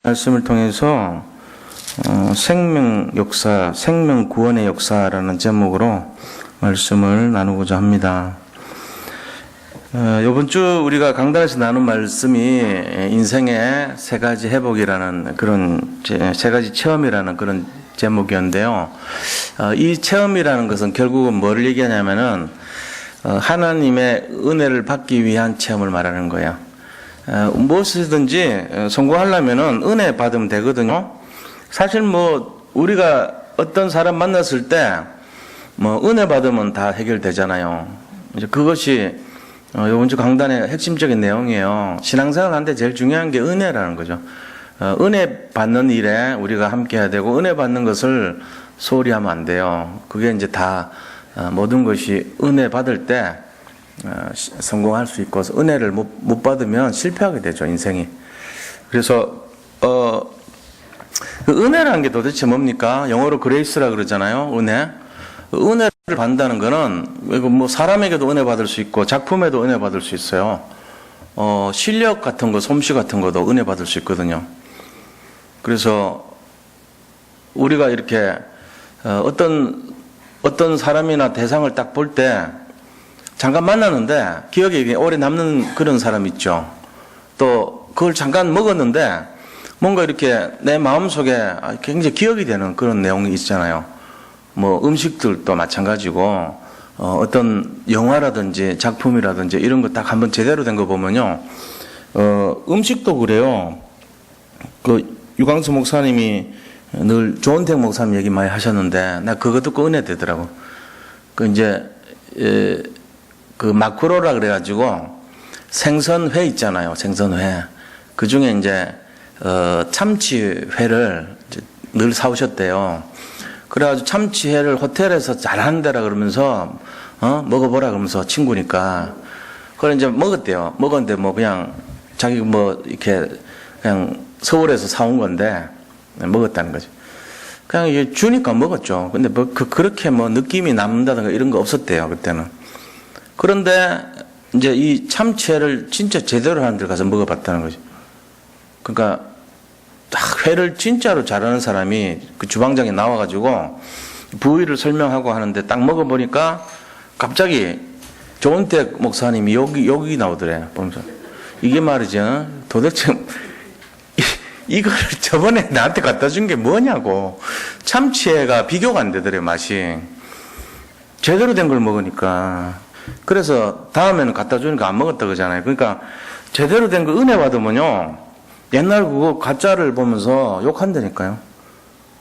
말씀을 통해서 생명 역사, 생명 구원의 역사라는 제목으로 말씀을 나누고자 합니다. 이번 주 우리가 강단에서 나눈 말씀이 인생의 세 가지 회복이라는 그런 세 가지 체험이라는 그런 제목이었는데요. 이 체험이라는 것은 결국은 뭐를 얘기하냐면은 하나님의 은혜를 받기 위한 체험을 말하는 거예요. 무엇이든지 성공하려면은 은혜 받으면 되거든요. 사실 우리가 어떤 사람 만났을 때 은혜 받으면 다 해결되잖아요. 이제 그것이 이번 주 강단의 핵심적인 내용이에요. 신앙생활 하는데 제일 중요한 게 은혜라는 거죠. 은혜 받는 일에 우리가 함께 해야 되고, 은혜 받는 것을 소홀히 하면 안 돼요. 그게 이제 다 모든 것이 은혜 받을 때 성공할 수 있고, 은혜를 못 받으면 실패하게 되죠, 인생이. 그래서 그 은혜라는 게 도대체 뭡니까? 영어로 그레이스라 그러잖아요. 은혜를 받는다는 거는 사람에게도 은혜 받을 수 있고 작품에도 은혜 받을 수 있어요. 실력 같은 거, 솜씨 같은 것도 은혜 받을 수 있거든요. 그래서 우리가 이렇게 어떤 사람이나 대상을 딱 볼 때 잠깐 만나는데 기억에 오래 남는 그런 사람 있죠. 또 그걸 잠깐 먹었는데 뭔가 이렇게 내 마음속에 굉장히 기억이 되는 그런 내용이 있잖아요. 음식들도 마찬가지고 어떤 영화라든지 작품이라든지 이런 거 딱 한번 제대로 된 거 보면요. 음식도 그래요. 유광수 목사님이 늘 조은택 목사님 얘기 많이 하셨는데 나 그거 듣고 은혜 되더라고. 마크로라 그래가지고 생선회 있잖아요. 생선회. 그 중에 이제 참치회를 늘 사오셨대요. 그래가지고 참치회를 호텔에서 잘한다라 그러면서 먹어보라 그러면서 친구니까 그걸 이제 먹었대요. 먹었는데 그냥 자기 이렇게 그냥 서울에서 사온 건데 먹었다는 거죠. 그냥 이게 주니까 먹었죠. 근데 그렇게 느낌이 남는다든가 이런 거 없었대요, 그때는. 그런데 이제 이 참치회를 진짜 제대로 하는 데 가서 먹어봤다는 거죠. 그러니까 회를 진짜로 잘하는 사람이 그 주방장에 나와가지고 부위를 설명하고 하는데 딱 먹어보니까 갑자기 조은택 목사님이 여기 나오더래. 보면서 이게 말이죠. 도대체 이거를 저번에 나한테 갖다 준 게 뭐냐고. 참치회가 비교가 안 되더래, 맛이. 제대로 된 걸 먹으니까. 그래서 다음에는 갖다 주니까 안 먹었다 그러잖아요. 그러니까 제대로 된 거 은혜 받으면요. 옛날 그거 가짜를 보면서 욕한다니까요.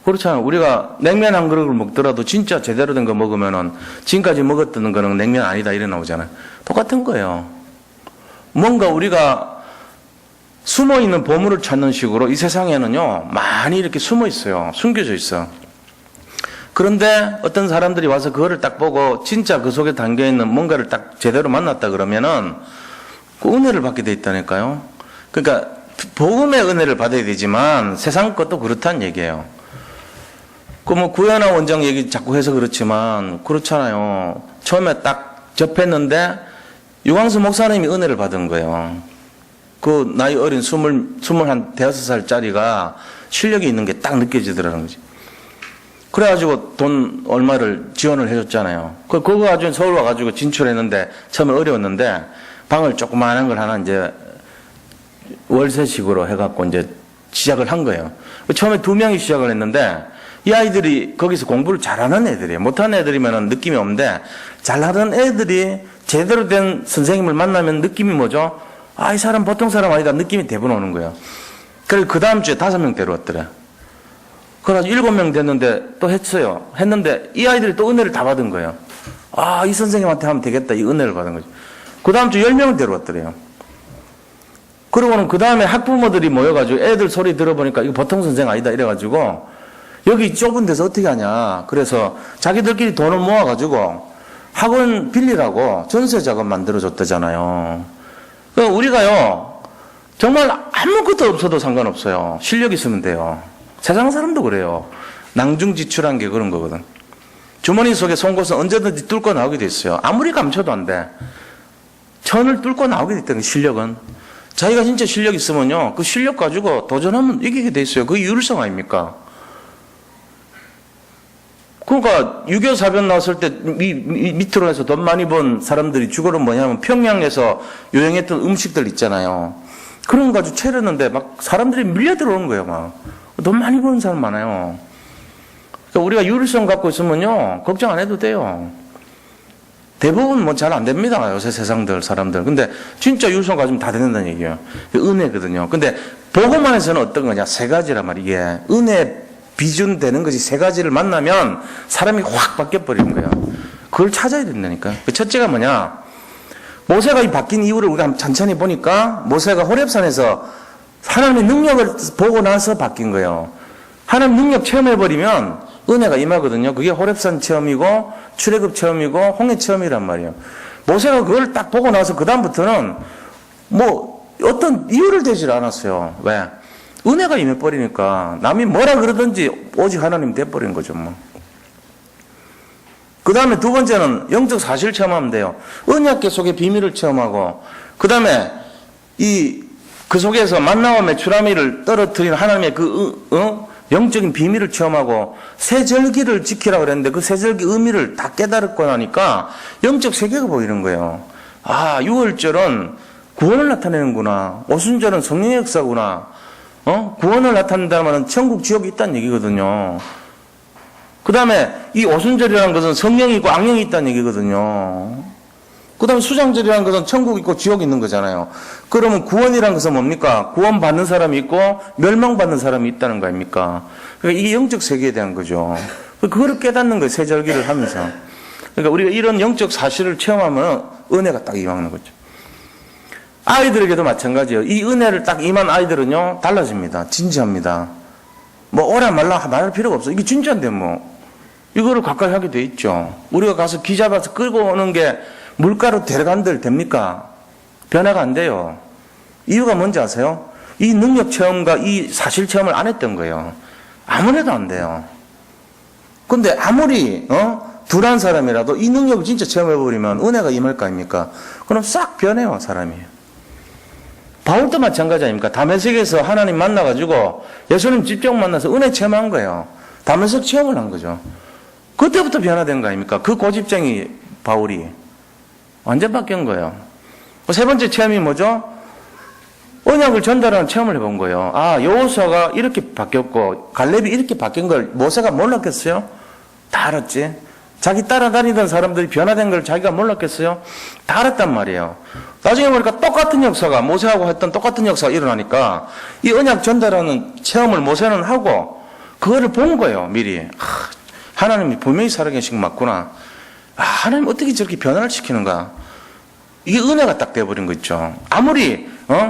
그렇잖아요. 우리가 냉면 한 그릇을 먹더라도 진짜 제대로 된 거 먹으면은 지금까지 먹었던 거는 냉면 아니다 이래 나오잖아요. 똑같은 거예요. 뭔가 우리가 숨어 있는 보물을 찾는 식으로 이 세상에는요, 많이 이렇게 숨어 있어요. 숨겨져 있어. 그런데 어떤 사람들이 와서 그거를 딱 보고 진짜 그 속에 담겨 있는 뭔가를 딱 제대로 만났다 그러면은 그 은혜를 받게 돼 있다니까요. 그러니까 복음의 은혜를 받아야 되지만 세상 것도 그렇다는 얘기예요. 구현아 원장 얘기 자꾸 해서 그렇지만 그렇잖아요. 처음에 딱 접했는데 유광수 목사님이 은혜를 받은 거예요. 그 나이 어린 25살짜리가 실력이 있는 게 딱 느껴지더라는 거지. 그래가지고 돈 얼마를 지원을 해줬잖아요. 그거 가지고 서울 와가지고 진출했는데 처음에 어려웠는데 방을 조그마한 걸 하나 이제 월세식으로 해갖고 이제 시작을 한 거예요. 처음에 2명이 시작을 했는데 이 아이들이 거기서 공부를 잘하는 애들이에요. 못하는 애들이면 느낌이 없는데 잘하는 애들이 제대로 된 선생님을 만나면 느낌이 뭐죠? 이 사람 보통 사람 아니다 느낌이 대부분 오는 거예요. 그래서 그 다음 주에 5명 데려왔더래. 그래가지고 7명 됐는데 또 했어요. 했는데 이 아이들이 또 은혜를 다 받은 거예요. 이 선생님한테 하면 되겠다. 이 은혜를 받은 거죠. 그 다음 주 10명을 데려왔더래요. 그러고는 그 다음에 학부모들이 모여가지고 애들 소리 들어보니까 이거 보통 선생 아니다 이래가지고 여기 좁은 데서 어떻게 하냐. 그래서 자기들끼리 돈을 모아가지고 학원 빌리라고 전세 자금 만들어줬다잖아요. 우리가요, 정말 아무것도 없어도 상관없어요. 실력 있으면 돼요. 세상 사람도 그래요. 낭중지출한 게 그런 거거든. 주머니 속에 송곳은 언제든지 뚫고 나오게 돼 있어요. 아무리 감춰도 안 돼. 천을 뚫고 나오게 됐다는 실력은. 자기가 진짜 실력 있으면요, 그 실력 가지고 도전하면 이기게 돼 있어요. 그게 유일성 아닙니까? 그러니까 6.25 사변 나왔을 때 밑으로 해서 돈 많이 번 사람들이 주거는 뭐냐면 평양에서 유행했던 음식들 있잖아요. 그런 거 가지고 차렸는데 막 사람들이 밀려 들어오는 거예요. 막 돈 많이 버는 사람 많아요. 그러니까 우리가 유일성 갖고 있으면요, 걱정 안 해도 돼요. 대부분 뭐 잘 안 됩니다. 요새 세상들, 사람들. 근데 진짜 유일성 가지면 다 된다는 얘기예요. 은혜거든요. 근데 보고만 해서는 어떤 거냐? 세 가지란 말이에요. 이게 은혜 비준 되는 것이 세 가지를 만나면 사람이 확 바뀌어버리는 거예요. 그걸 찾아야 된다니까. 그 첫째가 뭐냐? 모세가 이 바뀐 이유를 우리가 천천히 보니까 모세가 호렙산에서 하나님의 능력을 보고 나서 바뀐 거예요. 하나님 능력 체험해버리면 은혜가 임하거든요. 그게 호렙산 체험이고 출애굽 체험이고 홍해 체험이란 말이에요. 모세가 그걸 딱 보고 나서 그 다음부터는 뭐 어떤 이유를 대질 않았어요. 왜? 은혜가 임해버리니까 남이 뭐라 그러든지 오직 하나님 돼버린 거죠. 뭐. 그 다음에 두 번째는 영적 사실 체험하면 돼요. 언약궤 속의 비밀을 체험하고, 그 다음에 그 속에서 만나와 메추라미를 떨어뜨린 하나님의 영적인 비밀을 체험하고, 세절기를 지키라 그랬는데 그 세절기 의미를 다 깨달았고 나니까 영적 세계가 보이는 거예요. 아, 6월절은 구원을 나타내는구나. 오순절은 성령의 역사구나. 구원을 나타낸다면 천국 지옥이 있다는 얘기거든요. 그 다음에 이 오순절이라는 것은 성령이 있고 악령이 있다는 얘기거든요. 그 다음에 수장절이라는 것은 천국 있고 지옥이 있는 거잖아요. 그러면 구원이라는 것은 뭡니까? 구원받는 사람이 있고 멸망받는 사람이 있다는 거 아닙니까? 그러니까 이게 영적 세계에 대한 거죠. 그거를 깨닫는 거예요. 세절기를 하면서. 그러니까 우리가 이런 영적 사실을 체험하면 은혜가 딱 임하는 거죠. 아이들에게도 마찬가지예요. 이 은혜를 딱 임한 아이들은요, 달라집니다. 진지합니다. 뭐 오라 말라 말할 필요가 없어. 이게 진짜인데 뭐. 이거를 가까이 하게 돼 있죠. 우리가 가서 기 잡아서 끌고 오는 게 물가로 데려간들 됩니까? 변화가 안 돼요. 이유가 뭔지 아세요? 이 능력 체험과 이 사실 체험을 안 했던 거예요. 아무래도 안 돼요. 근데 아무리 둔한 사람이라도 이 능력을 진짜 체험해버리면 은혜가 임할 거 아닙니까? 그럼 싹 변해요, 사람이. 바울도 마찬가지 아닙니까? 다메섹에서 하나님 만나가지고 예수님 직접 만나서 은혜 체험한 거예요. 다메섹 체험을 한 거죠. 그때부터 변화된 거 아닙니까? 그 고집쟁이 바울이 완전 바뀐 거예요. 세 번째 체험이 뭐죠? 언약을 전달하는 체험을 해본 거예요. 아, 여호수아가 이렇게 바뀌었고 갈렙이 이렇게 바뀐 걸 모세가 몰랐겠어요? 다 알았지. 자기 따라다니던 사람들이 변화된 걸 자기가 몰랐겠어요? 다 알았단 말이에요. 나중에 보니까 똑같은 역사가, 모세하고 했던 똑같은 역사가 일어나니까 이 언약 전달하는 체험을 모세는 하고 그거를 본 거예요, 미리. 하나님이 분명히 살아계신 거 맞구나. 하나님 어떻게 저렇게 변화를 시키는가. 이게 은혜가 딱 돼버린 거 있죠. 아무리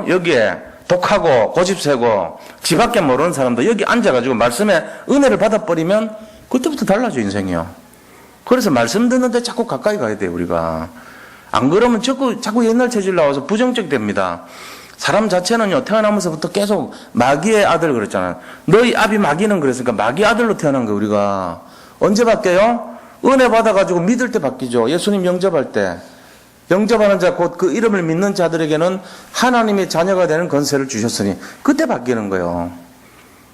여기에 독하고 고집세고 지밖에 모르는 사람도 여기 앉아가지고 말씀에 은혜를 받아버리면 그때부터 달라져, 인생이요. 그래서 말씀 듣는데 자꾸 가까이 가야 돼요, 우리가. 안 그러면 자꾸 옛날 체질 나와서 부정적 됩니다. 사람 자체는요, 태어나면서부터 계속 마귀의 아들 그랬잖아요. 너희 아비 마귀는 그랬으니까 마귀 아들로 태어난 거예요, 우리가. 언제 바뀌어요? 은혜 받아가지고 믿을 때 바뀌죠. 예수님 영접할 때. 영접하는 자, 곧 그 이름을 믿는 자들에게는 하나님의 자녀가 되는 권세를 주셨으니 그때 바뀌는 거예요.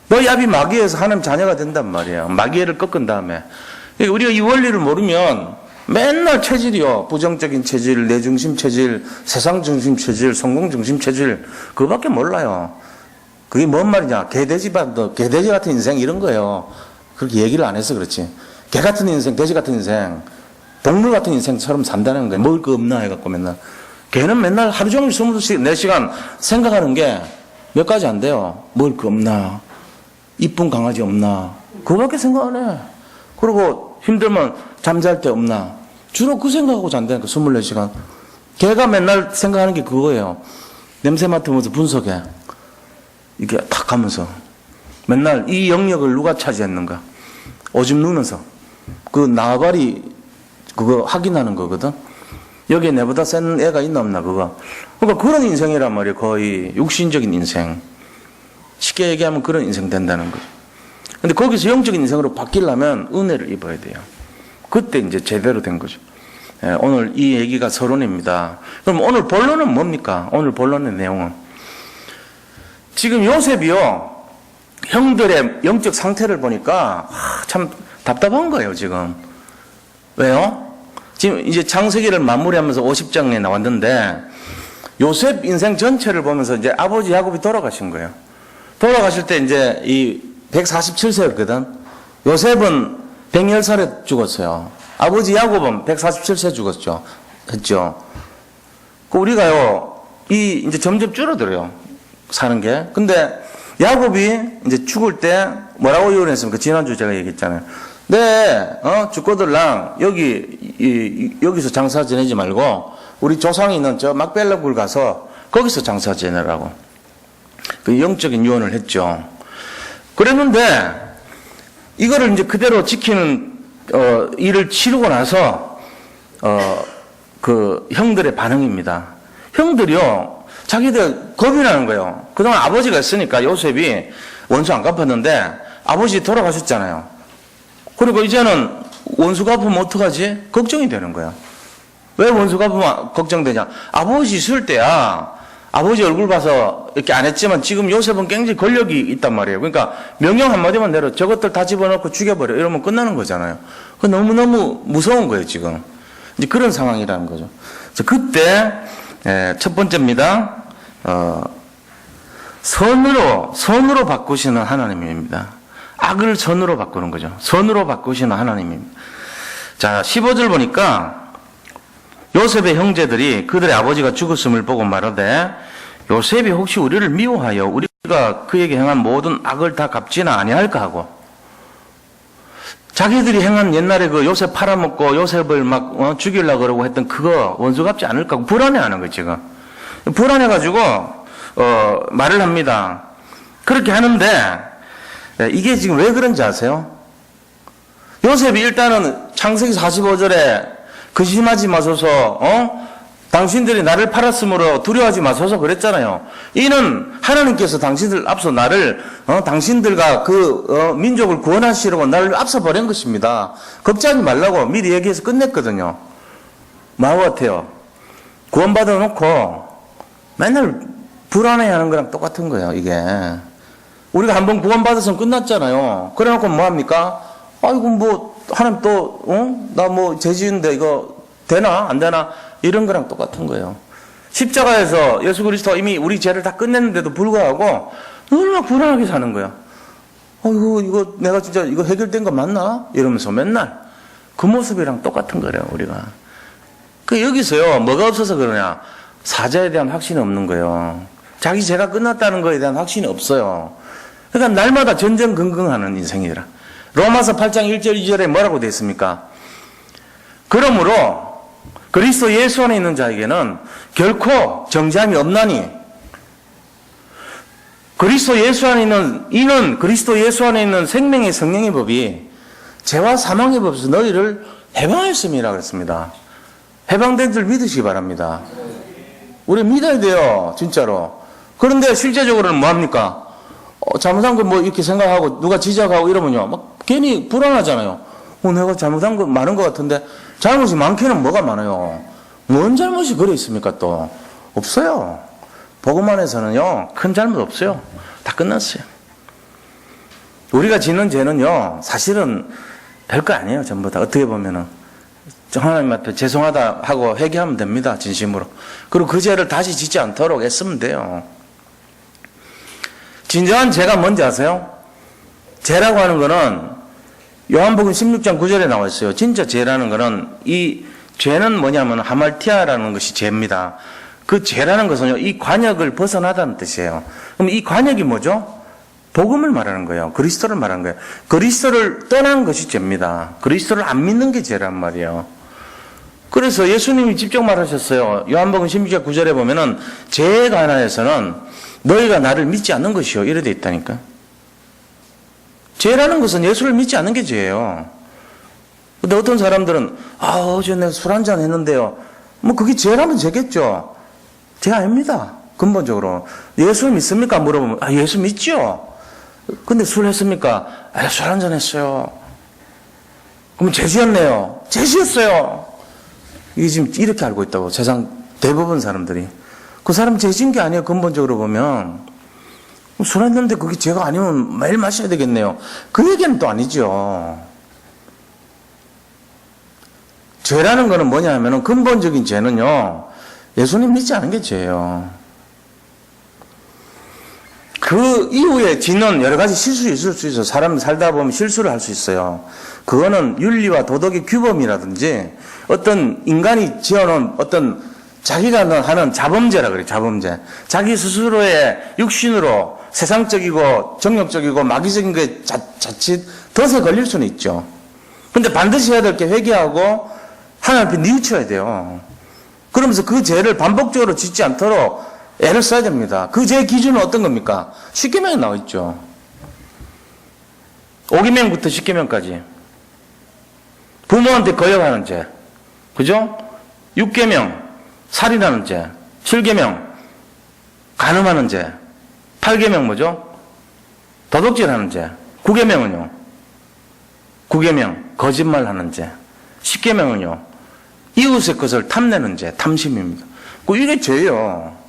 너희 아비 마귀에서 하나님 자녀가 된단 말이에요. 마귀를 꺾은 다음에. 우리가 이 원리를 모르면 맨날 체질이요. 부정적인 체질, 내중심 체질, 세상 중심 체질, 성공 중심 체질, 그거밖에 몰라요. 그게 뭔 말이냐? 개돼지 같은 인생 이런 거예요. 그렇게 얘기를 안 해서 그렇지. 개 같은 인생, 돼지 같은 인생, 동물 같은 인생처럼 산다는 거예요. 먹을 거 없나 해갖고 맨날. 개는 맨날 하루 종일 24시간 생각하는 게 몇 가지 안 돼요. 먹을 거 없나? 이쁜 강아지 없나? 그거밖에 생각 안 해. 그리고 힘들면 잠잘 때 없나? 주로 그 생각하고 잔다니까, 24시간. 걔가 맨날 생각하는 게 그거예요. 냄새 맡으면서 분석해. 이렇게 탁 하면서. 맨날 이 영역을 누가 차지했는가. 오줌 누면서. 그 나발이 그거 확인하는 거거든. 여기에 내보다 센 애가 있나 없나, 그거. 그러니까 그런 인생이란 말이에요. 거의 육신적인 인생. 쉽게 얘기하면 그런 인생 된다는 거죠. 근데 거기서 영적인 인생으로 바뀌려면 은혜를 입어야 돼요. 그때 이제 제대로 된 거죠. 오늘 이 얘기가 서론입니다. 그럼 오늘 본론은 뭡니까? 오늘 본론의 내용은 지금 요셉이요, 형들의 영적 상태를 보니까 참 답답한 거예요, 지금. 왜요? 지금 이제 창세기를 마무리하면서 50장에 나왔는데, 요셉 인생 전체를 보면서 이제 아버지 야곱이 돌아가신 거예요. 돌아가실 때 이제 이 147세였거든. 요셉은 110살에 죽었어요. 아버지 야곱은 147세 죽었죠. 했죠. 그 우리가요, 이제 점점 줄어들어요. 사는 게. 근데 야곱이 이제 죽을 때 뭐라고 예언했습니까? 지난주 제가 얘기했잖아요. 죽고들랑 여기서 장사 지내지 말고 우리 조상이 있는 저 막벨라 굴 가서 거기서 장사 지내라고. 그 영적인 유언을 했죠. 그랬는데 이거를 이제 그대로 지키는 일을 치르고 나서 그 형들의 반응입니다. 형들이요, 자기들 겁이 나는 거예요. 그동안 아버지가 있으니까 요셉이 원수 안 갚았는데 아버지 돌아가셨잖아요. 그리고 이제는 원수 갚으면 어떡하지? 걱정이 되는 거야. 왜 원수 갚으면 걱정되냐? 아버지 있을 때야 아버지 얼굴 봐서 이렇게 안 했지만 지금 요셉은 굉장히 권력이 있단 말이에요. 그러니까 명령 한마디만 내려 저것들 다 집어넣고 죽여버려 이러면 끝나는 거잖아요. 그 너무너무 무서운 거예요, 지금. 이제 그런 상황이라는 거죠. 그래서 그때 첫 번째입니다. 선으로 바꾸시는 하나님입니다. 악을 선으로 바꾸는 거죠. 선으로 바꾸시는 하나님입니다. 자, 15절 보니까 요셉의 형제들이 그들의 아버지가 죽었음을 보고 말하되 요셉이 혹시 우리를 미워하여 우리가 그에게 행한 모든 악을 다 갚지나 아니할까 하고, 자기들이 행한 옛날에 그 요셉 팔아먹고 요셉을 막 죽이려고 그러고 했던 그거 원수 갚지 않을까 하고 불안해하는 거예요, 지금. 불안해가지고 말을 합니다. 그렇게 하는데 이게 지금 왜 그런지 아세요? 요셉이 일단은 창세기 45절에 근심하지 마소서, 당신들이 나를 팔았으므로 두려워하지 마소서 그랬잖아요. 이는 하나님께서 당신들 앞서 나를, 당신들과 민족을 구원하시려고 나를 앞서 버린 것입니다. 걱정하지 말라고 미리 얘기해서 끝냈거든요. 마음 같아요. 구원받아 놓고 맨날 불안해 하는 거랑 똑같은 거예요, 이게. 우리가 한번 구원받았으면 끝났잖아요. 그래 놓고 뭐 합니까? 아이고, 하나님 나 죄 지은데 이거 되나? 안 되나? 이런 거랑 똑같은 거예요. 십자가에서 예수 그리스도가 이미 우리 죄를 다 끝냈는데도 불구하고 얼마나 불안하게 사는 거야. 이거 내가 진짜 이거 해결된 거 맞나? 이러면서 맨날 그 모습이랑 똑같은 거래요, 우리가. 여기서요, 뭐가 없어서 그러냐? 사자에 대한 확신이 없는 거예요. 자기 죄가 끝났다는 거에 대한 확신이 없어요. 그러니까 날마다 전전긍긍하는 인생이라. 로마서 8장 1절 2절에 뭐라고 되어 있습니까? 그러므로 그리스도 예수 안에 있는 자에게는 결코 정죄함이 없나니, 그리스도 예수 안에 있는 이는 그리스도 예수 안에 있는 생명의 성령의 법이 죄와 사망의 법에서 너희를 해방하였음이라 그랬습니다. 해방된 줄 믿으시기 바랍니다. 우리 믿어야 돼요, 진짜로. 그런데 실제적으로는 뭐합니까? 잘못한 거 이렇게 생각하고 누가 지적하고 이러면요, 막 괜히 불안하잖아요. 내가 잘못한 거 많은 것 같은데, 잘못이 많기는 뭐가 많아요? 뭔 잘못이 그래 있습니까, 또? 없어요. 복음 안에서는요, 큰 잘못 없어요. 다 끝났어요. 우리가 짓는 죄는요, 사실은 별거 아니에요, 전부 다. 어떻게 보면은. 하나님 앞에 죄송하다 하고 회개하면 됩니다, 진심으로. 그리고 그 죄를 다시 짓지 않도록 애쓰면 돼요. 진정한 죄가 뭔지 아세요? 죄라고 하는 거는 요한복음 16장 9절에 나와 있어요. 진짜 죄라는 거는, 이 죄는 뭐냐면 하말티아라는 것이 죄입니다. 그 죄라는 것은요, 이 관역을 벗어나다는 뜻이에요. 그럼 이 관역이 뭐죠? 복음을 말하는 거예요. 그리스도를 말하는 거예요. 그리스도를 떠난 것이 죄입니다. 그리스도를 안 믿는 게 죄란 말이에요. 그래서 예수님이 직접 말하셨어요. 요한복음 16장 9절에 보면은 죄에 관하여서는 너희가 나를 믿지 않는 것이요, 이래 돼 있다니까. 죄라는 것은 예수를 믿지 않는 게 죄예요. 근데 어떤 사람들은 어제 내가 술 한잔 했는데요, 그게 죄라면 죄겠죠. 죄 아닙니다, 근본적으로. 예수 믿습니까? 물어보면 예수 믿죠. 근데 술 했습니까? 술 한잔 했어요. 그럼 죄 지었네요. 죄 지었어요. 이게 지금 이렇게 알고 있다고, 세상 대부분 사람들이. 그 사람 죄 지은 게 아니에요, 근본적으로 보면. 술 했는데 그게 죄가 아니면 매일 마셔야 되겠네요. 그 얘기는 또 아니죠. 죄라는 거는 뭐냐 하면은 근본적인 죄는요, 예수님 믿지 않은 게 죄예요. 그 이후에 짓는 여러 가지 실수 있을 수 있어요. 사람 살다 보면 실수를 할 수 있어요. 그거는 윤리와 도덕의 규범이라든지 어떤 인간이 지어놓은 어떤 자기가 하는 자범죄라 그래요. 자범죄. 자기 스스로의 육신으로 세상적이고 정욕적이고 마귀적인 게 자칫 덫에 걸릴 수는 있죠. 근데 반드시 해야 될 게 회개하고 하나님 앞에 뉘우쳐야 돼요. 그러면서 그 죄를 반복적으로 짓지 않도록 애를 써야 됩니다. 그 죄의 기준은 어떤 겁니까? 10계명에 나와 있죠. 5계명부터 10계명까지. 부모한테 거역하는 죄. 그죠? 6계명, 살인하는 죄. 7계명, 간음하는 죄. 8계명 뭐죠? 도둑질하는 죄. 9계명은요? 9계명, 거짓말하는 죄. 10계명은요? 이웃의 것을 탐내는 죄, 탐심입니다. 이게 죄예요.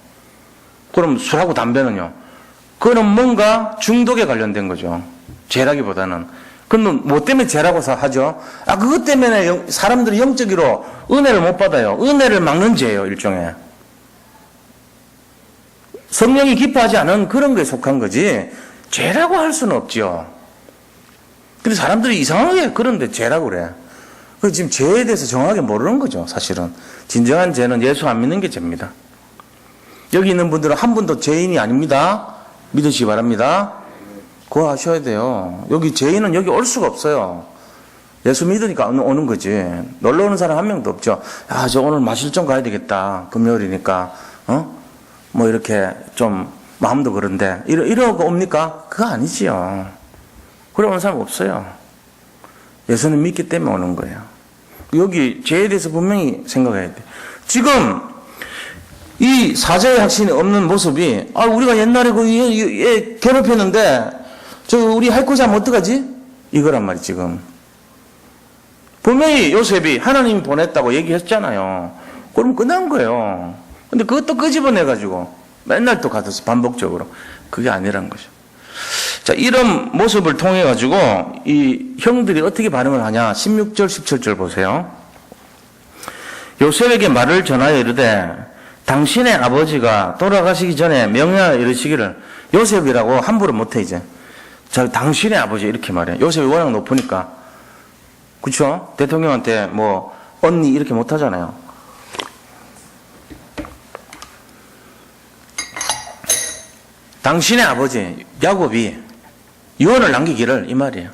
그럼 술하고 담배는요? 그거는 뭔가 중독에 관련된 거죠. 죄라기보다는. 그럼 뭐 때문에 죄라고 하죠? 그것 때문에 사람들이 영적으로 은혜를 못 받아요. 은혜를 막는 죄예요, 일종의. 성령이 기뻐하지 않은 그런 거에 속한 거지, 죄라고 할 수는 없죠. 근데 사람들이 이상하게 그런데 죄라고 그래. 지금 죄에 대해서 정확하게 모르는 거죠, 사실은. 진정한 죄는 예수 안 믿는 게 죄입니다. 여기 있는 분들은 한 분도 죄인이 아닙니다. 믿으시기 바랍니다. 그거 아셔야 돼요. 여기 죄인은 여기 올 수가 없어요. 예수 믿으니까 오는 거지. 놀러 오는 사람 한 명도 없죠. 저 오늘 마실점 가야 되겠다. 금요일이니까. 뭐 이렇게 좀 마음도 그런데. 이러고 옵니까? 그거 아니지요. 그래 오는 사람 없어요. 예수는 믿기 때문에 오는 거예요. 여기 죄에 대해서 분명히 생각해야 돼. 지금 이 사죄의 확신이 없는 모습이, 우리가 옛날에 얘 괴롭혔는데, 우리 해코지 하면 어떡하지? 이거란 말이 지금. 분명히 요셉이 하나님이 보냈다고 얘기했잖아요. 그럼 끝난 거예요. 근데 그것도 끄집어내가지고, 맨날 또 가서 반복적으로. 그게 아니란 거죠. 자, 이런 모습을 통해가지고, 이 형들이 어떻게 반응을 하냐. 16절, 17절 보세요. 요셉에게 말을 전하여 이르되, 당신의 아버지가 돌아가시기 전에 명하여 이르시기를, 요셉이라고 함부로 못해 이제. 당신의 아버지 이렇게 말해. 요셉이 워낙 높으니까. 그렇죠? 대통령한테 뭐 언니 이렇게 못하잖아요. 당신의 아버지 야곱이 유언을 남기기를, 이 말이에요.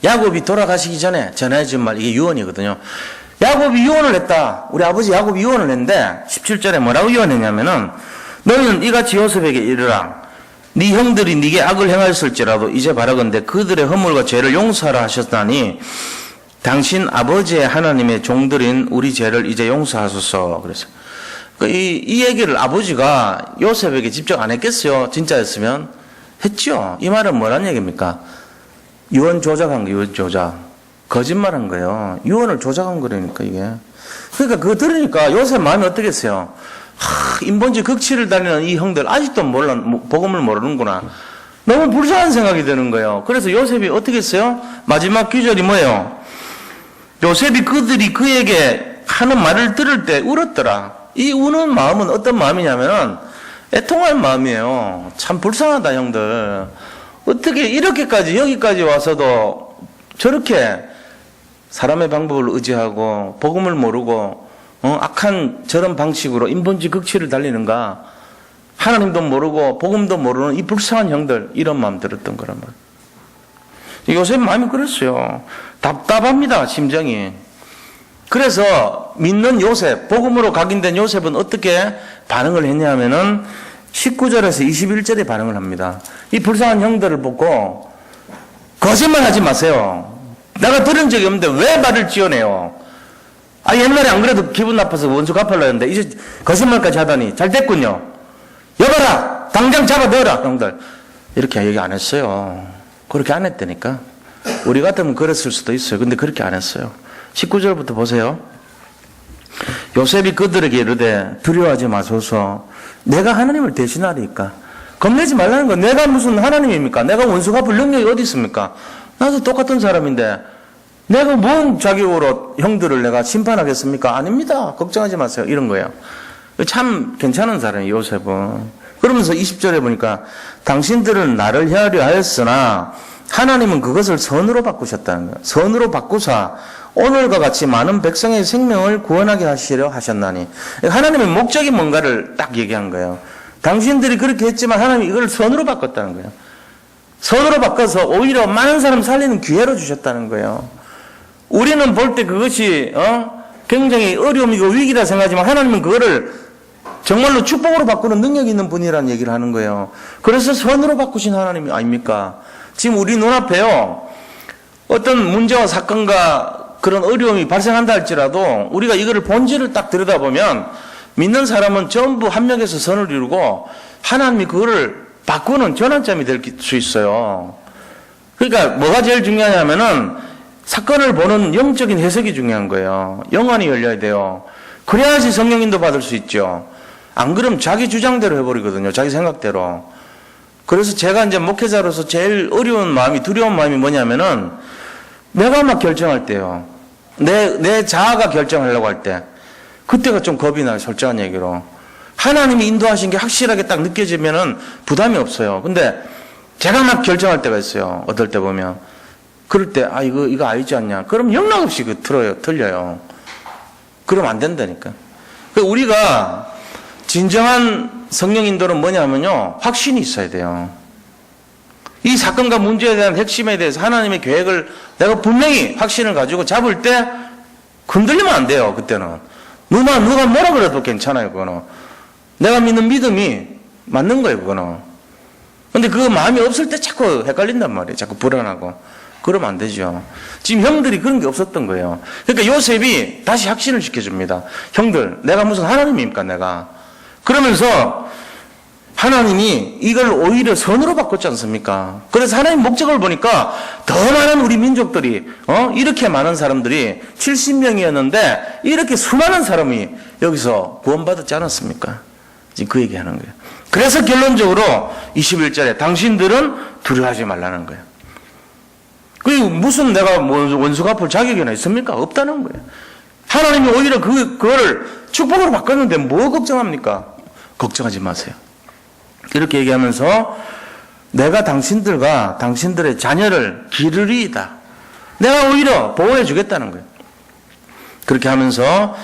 야곱이 돌아가시기 전에 전해 준 말, 이게 유언이거든요. 야곱이 유언을 했다. 우리 아버지 야곱이 유언을 했는데 17절에 뭐라고 유언했냐면은, 너는 이같이 요셉에게 이르라. 네 형들이 네게 악을 행하였을지라도 이제 바라건대 그들의 허물과 죄를 용서하라 하셨다니 당신 아버지의 하나님의 종들인 우리 죄를 이제 용서하소서. 그래서 이 얘기를 아버지가 요셉에게 직접 안 했겠어요? 진짜였으면 했죠. 이 말은 뭐란 얘기입니까? 유언 조작한 거예요. 유언 조작. 거짓말한 거예요. 유언을 조작한 거라니까 이게. 그러니까 그거 들으니까 요셉 마음이 어떻겠어요? 인본주의 극치를 다니는 이 형들 아직도 복음을 모르는구나. 너무 불쌍한 생각이 드는 거예요. 그래서 요셉이 어떻게 했어요? 마지막 귀절이 뭐예요? 요셉이 그들이 그에게 하는 말을 들을 때 울었더라. 이 우는 마음은 어떤 마음이냐면 애통할 마음이에요. 참 불쌍하다 형들. 어떻게 이렇게까지 여기까지 와서도 저렇게 사람의 방법을 의지하고 복음을 모르고 악한 저런 방식으로 인본주의 극치를 달리는가. 하나님도 모르고 복음도 모르는 이 불쌍한 형들, 이런 마음 들었던 거란 말이에요. 요셉 마음이 그랬어요. 답답합니다, 심정이. 그래서 믿는 요셉, 복음으로 각인된 요셉은 어떻게 반응을 했냐면은 19절에서 21절에 반응을 합니다. 이 불쌍한 형들을 보고 거짓말 하지 마세요. 내가 들은 적이 없는데 왜 말을 지어내요? 옛날에 안 그래도 기분 나빠서 원수 갚으려고 했는데 이제 거짓말까지 하다니 잘 됐군요. 여봐라! 당장 잡아 넣어라! 형들. 이렇게 얘기 안 했어요. 그렇게 안 했다니까. 우리 같으면 그랬을 수도 있어요. 근데 그렇게 안 했어요. 19절부터 보세요. 요셉이 그들에게 이르되 두려워하지 마소서. 내가 하나님을 대신하리까. 겁내지 말라는 거. 내가 무슨 하나님입니까? 내가 원수 갚을 능력이 어디 있습니까? 나도 똑같은 사람인데 내가 뭔 자격으로 형들을 내가 심판하겠습니까? 아닙니다. 걱정하지 마세요. 이런 거예요. 참 괜찮은 사람이에요, 요셉은. 그러면서 20절에 보니까 당신들은 나를 헤아려 하였으나 하나님은 그것을 선으로 바꾸셨다는 거예요. 선으로 바꾸사 오늘과 같이 많은 백성의 생명을 구원하게 하시려 하셨나니. 하나님의 목적이 뭔가를 딱 얘기한 거예요. 당신들이 그렇게 했지만 하나님이 이걸 선으로 바꿨다는 거예요. 선으로 바꿔서 오히려 많은 사람 살리는 기회로 주셨다는 거예요. 우리는 볼 때 그것이 굉장히 어려움이고 위기다 생각하지만 하나님은 그거를 정말로 축복으로 바꾸는 능력이 있는 분이라는 얘기를 하는 거예요. 그래서 선으로 바꾸신 하나님이 아닙니까? 지금 우리 눈앞에요. 어떤 문제와 사건과 그런 어려움이 발생한다 할지라도 우리가 이거를 본질을 딱 들여다보면 믿는 사람은 전부 합력해서 선을 이루고 하나님이 그거를 바꾸는 전환점이 될 수 있어요. 그러니까 뭐가 제일 중요하냐면은 사건을 보는 영적인 해석이 중요한 거예요. 영안이 열려야 돼요. 그래야지 성령인도 받을 수 있죠. 안 그러면 자기 주장대로 해버리거든요. 자기 생각대로. 그래서 제가 이제 목회자로서 제일 어려운 마음이, 두려운 마음이 뭐냐면은 내가 막 결정할 때요. 내 자아가 결정하려고 할 때. 그때가 좀 겁이 나요. 솔직한 얘기로. 하나님이 인도하신 게 확실하게 딱 느껴지면은 부담이 없어요. 근데 제가 막 결정할 때가 있어요. 어떨 때 보면. 그럴 때, 이거 아니지 않냐. 그럼 영락없이 틀려요. 그러면 안 된다니까. 우리가 진정한 성령 인도는 뭐냐면요. 확신이 있어야 돼요. 이 사건과 문제에 대한 핵심에 대해서 하나님의 계획을 내가 분명히 확신을 가지고 잡을 때 흔들리면 안 돼요. 그때는. 누가 뭐라 그래도 괜찮아요. 그거는. 내가 믿는 믿음이 맞는 거예요. 그거는. 근데 그 마음이 없을 때 자꾸 헷갈린단 말이에요. 자꾸 불안하고. 그러면 안 되죠. 지금 형들이 그런 게 없었던 거예요. 그러니까 요셉이 다시 확신을 시켜줍니다. 형들, 내가 무슨 하나님입니까, 내가. 그러면서 하나님이 이걸 오히려 선으로 바꿨지 않습니까? 그래서 하나님 목적을 보니까 더 많은 우리 민족들이, 이렇게 많은 사람들이 70명이었는데 이렇게 수많은 사람이 여기서 구원받았지 않았습니까? 지금 그 얘기 하는 거예요. 그래서 결론적으로 21절에 당신들은 두려워하지 말라는 거예요. 그리고 무슨 내가 원수 갚을 자격이나 있습니까? 없다는 거예요. 하나님이 오히려 그거를 축복으로 바꿨는데 뭐 걱정합니까? 걱정하지 마세요. 이렇게 얘기하면서 내가 당신들과 당신들의 자녀를 기르리이다. 내가 오히려 보호해 주겠다는 거예요. 그렇게 하면서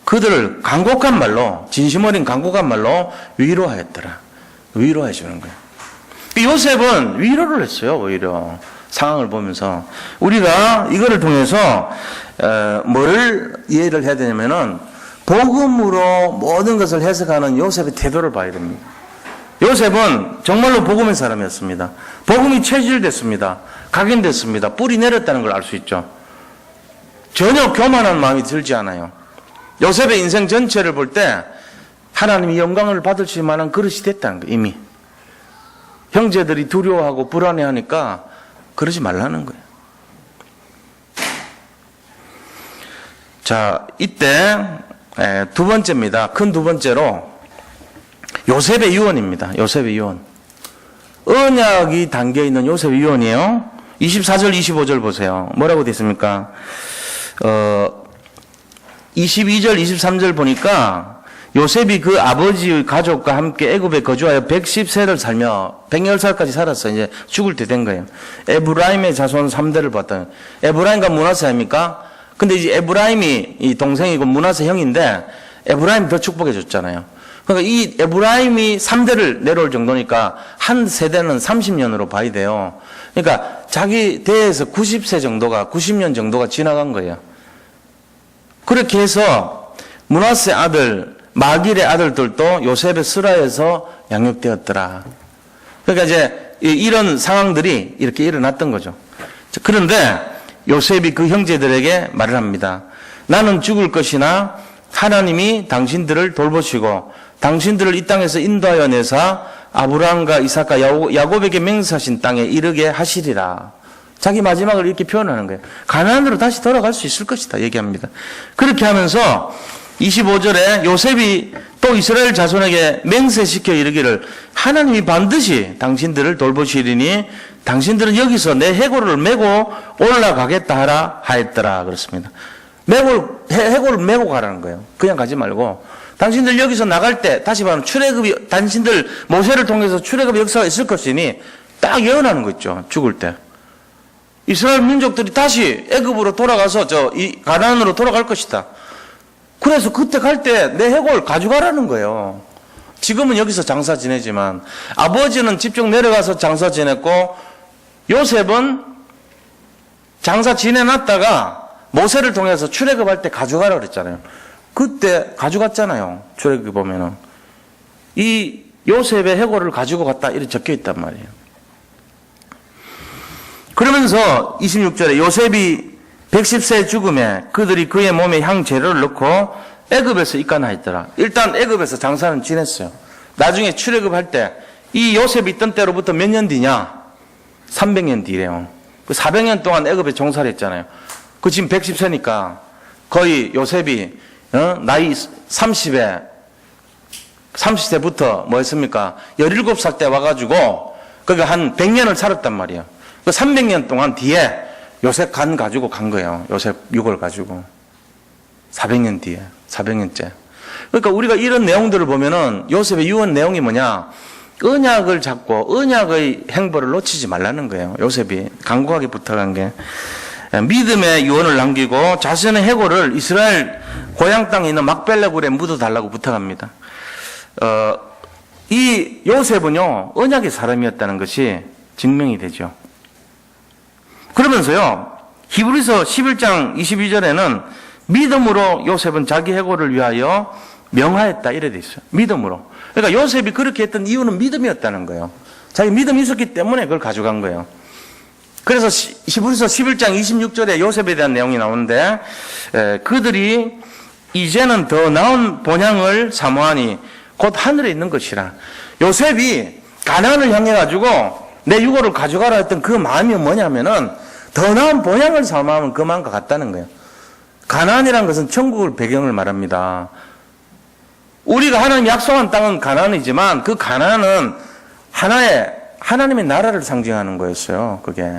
그들을 간곡한 말로, 진심 어린 간곡한 말로 위로하였더라. 위로해 주는 거예요. 요셉은 위로를 했어요. 오히려 상황을 보면서 우리가 이거를 통해서 뭐를 이해를 해야 되냐면은 복음으로 모든 것을 해석하는 요셉의 태도를 봐야 됩니다. 요셉은 정말로 복음의 사람이었습니다. 복음이 체질됐습니다. 각인됐습니다. 뿌리 내렸다는 걸 알 수 있죠. 전혀 교만한 마음이 들지 않아요. 요셉의 인생 전체를 볼 때 하나님이 영광을 받으실 만한 그릇이 됐다는 거예요. 이미. 형제들이 두려워하고 불안해하니까 그러지 말라는 거예요. 자, 이때 두 번째입니다. 큰 두 번째로 요셉의 유언입니다. 요셉의 유언. 언약이 담겨있는 요셉의 유언이에요. 24절 25절 보세요. 뭐라고 되어 있습니까? 22절 23절 보니까 요셉이 그 아버지의 가족과 함께 애굽에 거주하여 110세를 살며 110살까지 살았어요. 이제 죽을 때 된 거예요. 에브라임의 자손 3대를 봤다. 에브라임과 므낫세 아닙니까? 근데 이제 에브라임이 이 동생이고 므낫세 형인데 에브라임 더 축복해 줬잖아요. 그러니까 이 에브라임이 3대를 내려올 정도니까 한 세대는 30년으로 봐야 돼요. 그러니까 자기 대에서 90세 정도가 90년 정도가 지나간 거예요. 그렇게 해서 므낫세 아들 마길의 아들들도 요셉의 스라에서 양육되었더라. 그러니까 이제 이런 상황들이 이렇게 일어났던 거죠. 그런데 요셉이 그 형제들에게 말을 합니다. 나는 죽을 것이나 하나님이 당신들을 돌보시고 당신들을 이 땅에서 인도하여 내사 아브라함과 이삭과 야곱에게 맹세하신 땅에 이르게 하시리라. 자기 마지막을 이렇게 표현하는 거예요. 가나안으로 다시 돌아갈 수 있을 것이다 얘기합니다. 그렇게 하면서 25절에 요셉이 또 이스라엘 자손에게 맹세시켜 이르기를 하나님이 반드시 당신들을 돌보시리니 당신들은 여기서 내 해골을 메고 올라가겠다 하라 하였더라 그렇습니다. 해골을 메고 가라는 거예요. 그냥 가지 말고 당신들 여기서 나갈 때 다시 말하면 출애굽이 당신들 모세를 통해서 출애굽 역사가 있을 것이니 딱 예언하는 거 있죠. 죽을 때 이스라엘 민족들이 다시 애굽으로 돌아가서 이 가나안으로 돌아갈 것이다. 그래서 그때 갈 때 내 해골 가져가라는 거예요. 지금은 여기서 장사 지내지만 아버지는 직접 내려가서 장사 지냈고 요셉은 장사 지내놨다가 모세를 통해서 출애굽할 때 가져가라 그랬잖아요. 그때 가져갔잖아요. 출애굽 보면은 이 요셉의 해골을 가지고 갔다 이렇게 적혀 있단 말이에요. 그러면서 26절에 요셉이 110세의 죽음에 그들이 그의 몸에 향재료를 넣고 애굽에서 입간하였더라. 일단 애굽에서 장사는 지냈어요. 나중에 출애굽할 때 이 요셉이 있던 때로부터 몇 년 뒤냐? 300년 뒤래요. 그 400년 동안 애굽에 종사를 했잖아요. 그 지금 110세니까 거의 요셉이 나이 30세부터 뭐 했습니까? 17살 때 와가지고 거기 한 100년을 살았단 말이에요. 그 300년 동안 뒤에 요셉 간 가지고 간 거예요. 요셉 육을 가지고. 400년 뒤에. 400년째. 그러니까 우리가 이런 내용들을 보면은 요셉의 유언 내용이 뭐냐? 언약을 잡고 언약의 행보를 놓치지 말라는 거예요. 요셉이 간곡하게 부탁한 게. 믿음의 유언을 남기고 자신의 해골을 이스라엘 고향 땅에 있는 막벨레굴에 묻어달라고 부탁합니다. 이 요셉은요, 언약의 사람이었다는 것이 증명이 되죠. 그러면서요, 히브리서 11장 22절에는 믿음으로 요셉은 자기 해골을 위하여 명하였다 이래 돼 있어요. 믿음으로. 그러니까 요셉이 그렇게 했던 이유는 믿음이었다는 거예요. 자기 믿음이 있었기 때문에 그걸 가져간 거예요. 그래서 히브리서 11장 26절에 요셉에 대한 내용이 나오는데 그들이 이제는 더 나은 본향을 사모하니 곧 하늘에 있는 것이라. 요셉이 가나안을 향해 가지고 내 유고를 가져가라 했던 그 마음이 뭐냐면은 더 나은 본향을 사모하면 그 마음과 같다는 거예요. 가나안이라는 것은 천국을 배경을 말합니다. 우리가 하나님 약속한 땅은 가나안이지만 그 가나안은 하나의 하나님의 나라를 상징하는 거였어요. 그게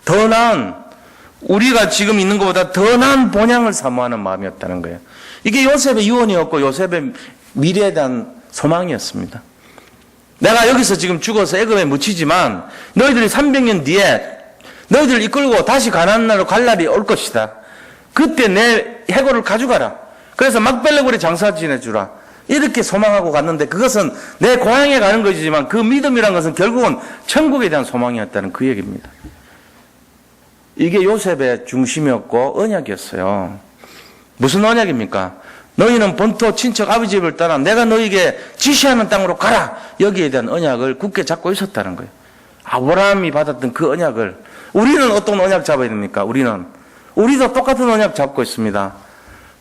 더 나은 우리가 지금 있는 것보다 더 나은 본향을 사모하는 마음이었다는 거예요. 이게 요셉의 유언이었고 요셉의 미래에 대한 소망이었습니다. 내가 여기서 지금 죽어서 애굽에 묻히지만 너희들이 300년 뒤에 너희들을 이끌고 다시 가나안 나라로 갈 날이 올 것이다. 그때 내 해골을 가져가라. 그래서 막벨레굴에 장사 지내주라. 이렇게 소망하고 갔는데 그것은 내 고향에 가는 것이지만 그 믿음이란 것은 결국은 천국에 대한 소망이었다는 그 얘기입니다. 이게 요셉의 중심이었고 언약이었어요. 무슨 언약입니까? 너희는 본토 친척 아버지 집을 떠나 내가 너희에게 지시하는 땅으로 가라. 여기에 대한 언약을 굳게 잡고 있었다는 거예요. 아브라함이 받았던 그 언약을 우리는 어떤 언약 잡아야 됩니까? 우리도 똑같은 언약 잡고 있습니다.